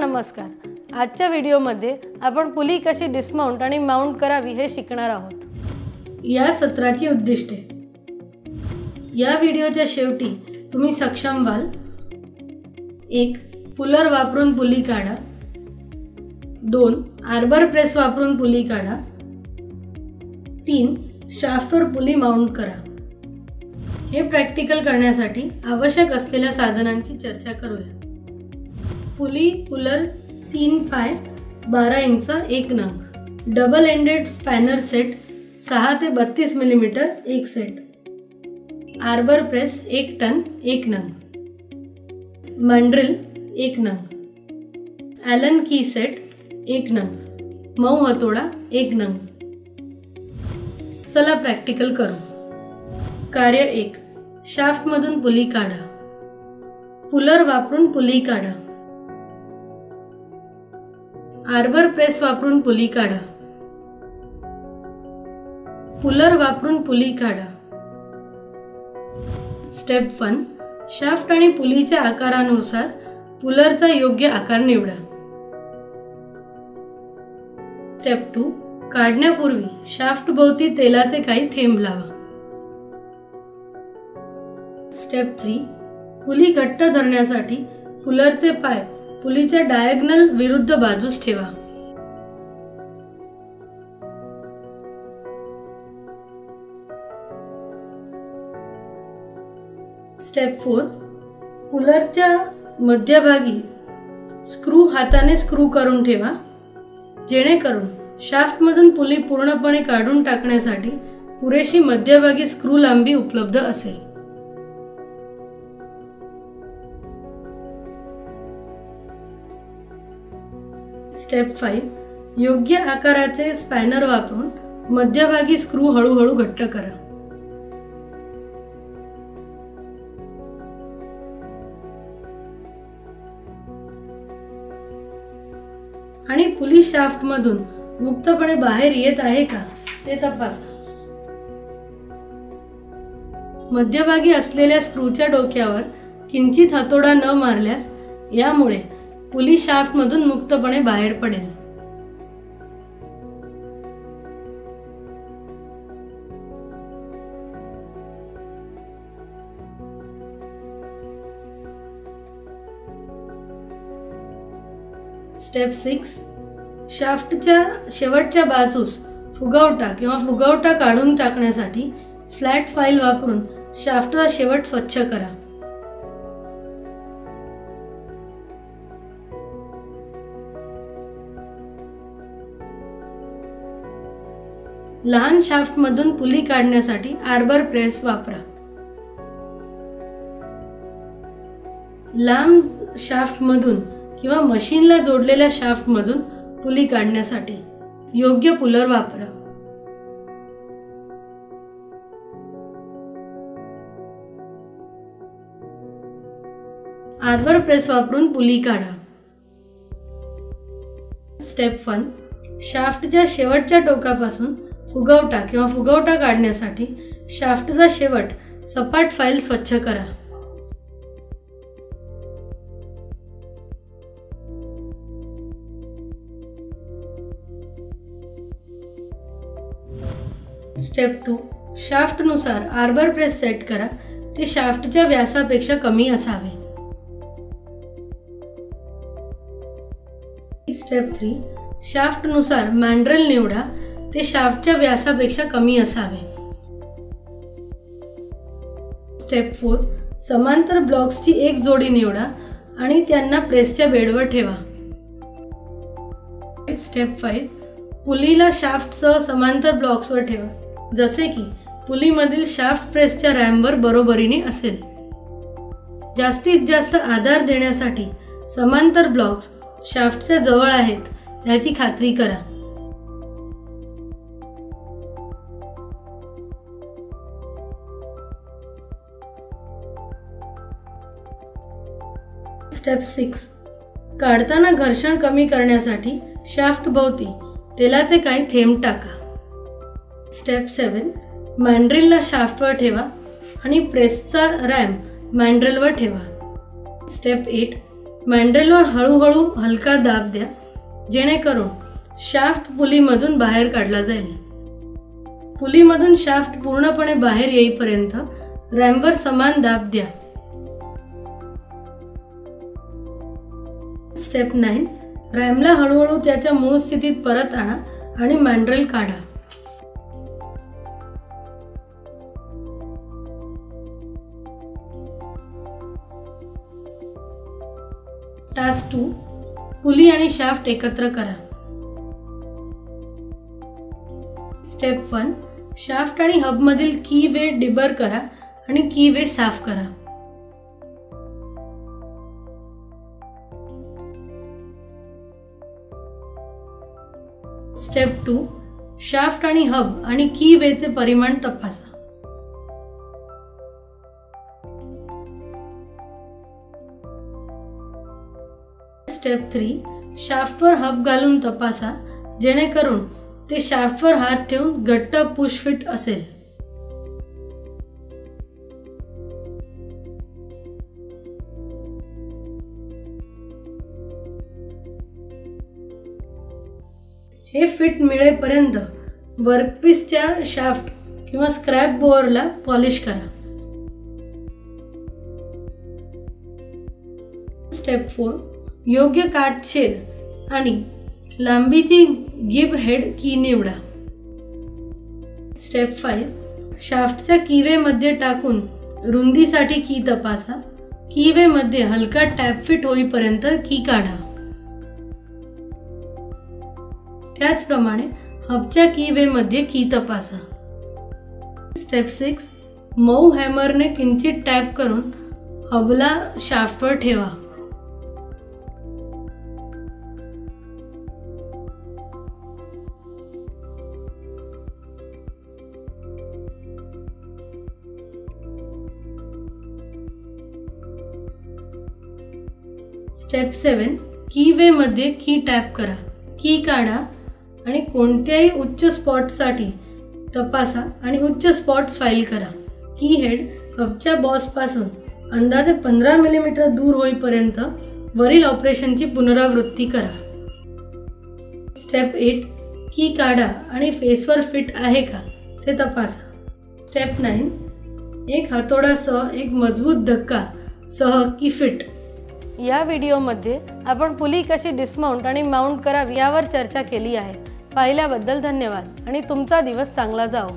नमस्कार. आजच्या व्हिडिओमध्ये आपण पुली कशी डिस्माउंट आणि माउंट करावी हे शिकणार आहोत. या सत्राची उद्दिष्टे. या व्हिडिओच्या शेवटी तुम्ही सक्षम व्हाल. 1. पुलर वापरून पुली काढा. 2. आर्बर प्रेस वापरून पुली काढा. 3. शाफ्टवर पुली माउंट करा. हे प्रॅक्टिकल करण्यासाठी आवश्यक असलेल्या साधनांची चर्चा करूया. पुली पुलर 3 पाय 12 इंच 1 नग. डबल एंडेड स्पॅनर सेट 6 ते 32 millimetre 1 set. Arbor press 1 ton 1 नग. मंड्रिल 1 नग. ॲलन की सेट 1 नग. मऊ हतोडा 1 नग. चला प्रॅक्टिकल करू. कार्य 1. शाफ्टमधून पुली काढा. पुलर वापरून पुली काढा. आर्बर प्रेस वापरून पुली काढा. पुलर वापरून पुली काढा. स्टेप 1. शाफ्ट आणि पुलीच्या आकारानुसार पुलरचा योग्य आकार निवडा. स्टेप 2. काढण्यापूर्वी शाफ्ट भोवती तेलाचे काही थेंब लावा. स्टेप 3. पुली घट्ट धरण्यासाठी पुलरचे पाय पुलीच्या डायगोनल विरुद्ध बाजूस ठेवा. स्टेप 4. पुलरच्या मध्यभागी स्क्रू हाताने स्क्रू करून ठेवा, जेणेकरून शाफ्टमधून पुली पूर्णपणे काढून टाकण्यासाठी पुरेशी मध्यभागी स्क्रू लांबी उपलब्ध असेल. स्टेप 5. योग्य आकाराचे स्पॅनर वापरून मध्यभागी स्क्रू हळूहळू घट्ट करा. आणि पुली शाफ्टमधून मुक्तपणे बाहेर येत आहे का ते तपासा. मध्यभागी असलेल्या स्क्रूच्या डोक्यावर किंचित हातोडा न मारल्यास यामुळे पुली शाफ्टमधून मुक्तपणे बाहेर पडेल. स्टेप 6. शाफ्टच्या शेवटच्या बाजूस फुगवटा किंवा फुगवटा काढून टाकण्यासाठी फ्लॅट फाईल वापरून शाफ्टचा शेवट स्वच्छ करा. लहान शाफ्टमधून पुली काढण्यासाठी आर्बर प्रेस वापरा. लांब शाफ्टमधून किंवा मशीनला जोडलेल्या शाफ्टमधून पुली काढण्यासाठी योग्य पुलर वापरा. आर्बर प्रेस वापरून पुली काढा. स्टेप 1. शाफ्टच्या शेवटच्या टोकापासून फुगवटा किंवा फुगवटा काढण्यासाठी शाफ्टचा शेवट सपाट फाईल स्वच्छ करा. स्टेप 2. शाफ्टनुसार आर्बर प्रेस सेट करा, ते शाफ्टच्या व्यासापेक्षा कमी असावे. स्टेप 3. शाफ्टनुसार मँड्रेल निवडा, ते शाफ्टच्या व्यासापेक्षा कमी असावे. स्टेप 4. समांतर ब्लॉक्सची एक जोडी निवडा आणि त्यांना प्रेसच्या बेडवर ठेवा. स्टेप 5. पुलीला शाफ्टसह समांतर ब्लॉक्सवर ठेवा, जसे की पुलीमधील शाफ्ट प्रेसच्या रॅमवर बरोबरीने असेल. जास्तीत जास्त आधार देण्यासाठी समांतर ब्लॉक्स शाफ्टच्या जवळ आहेत याची खात्री करा. स्टेप 6. काढताना घर्षण कमी करण्यासाठी शाफ्ट भोवती तेलाचे काही थेंब टाका. स्टेप 7. मँड्रिलला शाफ्टवर ठेवा आणि प्रेसचा रॅम मँड्रेलवर ठेवा. स्टेप 8. मॅन्ड्रेलवर हळूहळू हलका दाब द्या, जेणेकरून शाफ्ट पुलीमधून बाहेर काढला जाईल. पुलीमधून शाफ्ट पूर्णपणे बाहेर येईपर्यंत रॅमवर समान दाब द्या. स्टेप 9. रॅमला हळूहळू त्याच्या मूळ स्थितीत परत आणा आणि मॅन्ड्रेल काढा. टास्क 2. पुली आणि शाफ्ट एकत्र करा. स्टेप 1. शाफ्ट आणि हबमधील की वे डिबर करा आणि की वे साफ करा. स्टेप 2. शाफ्ट आणि हब आणि की वेचे परिमाण तपासा. स्टेप 3. शाफ्टवर हब घालून तपासा, जेणेकरून ते शाफ्टवर हात ठेवून घट्ट पुश फिट असेल. हे फिट मिळेपर्यंत वर्कपीसच्या शाफ्ट किंवा स्क्रॅप बोअरला पॉलिश करा. स्टेप 4. योग्य काटछेद आणि लांबीची गिब हेड की निवडा. स्टेप 5. शाफ्टच्या कीवेमध्ये टाकून रुंदीसाठी की तपासा. कीवेमध्ये हलका टॅप फिट होईपर्यंत की काढा. त्याचप्रमाणे हबच्या कीवेमध्ये की तपासा. स्टेप 6. मऊ हॅमरने किंचित टॅप करून हबला शाफ्टवर ठेवा. स्टेप 7. की वे मध्ये की टॅप करा. की काढा आणि कोणत्याही उच्च स्पॉटसाठी तपासा आणि उच्च स्पॉट्स फाईल करा. की हेड हबच्या बॉसपासून अंदाजे 15 मिलीमीटर दूर होईपर्यंत वरील ऑपरेशनची पुनरावृत्ती करा. स्टेप 8. की काढा आणि फेसवर फिट आहे का ते तपासा. स्टेप 9. एक हातोडासह एक मजबूत धक्का सह की फिट. या व्हिडिओमध्ये आपण पुली कशी डिस्माउंट आणि माउंट करावी यावर चर्चा केली आहे. पाहिल्याबद्दल धन्यवाद आणि तुमचा दिवस चांगला जाओ.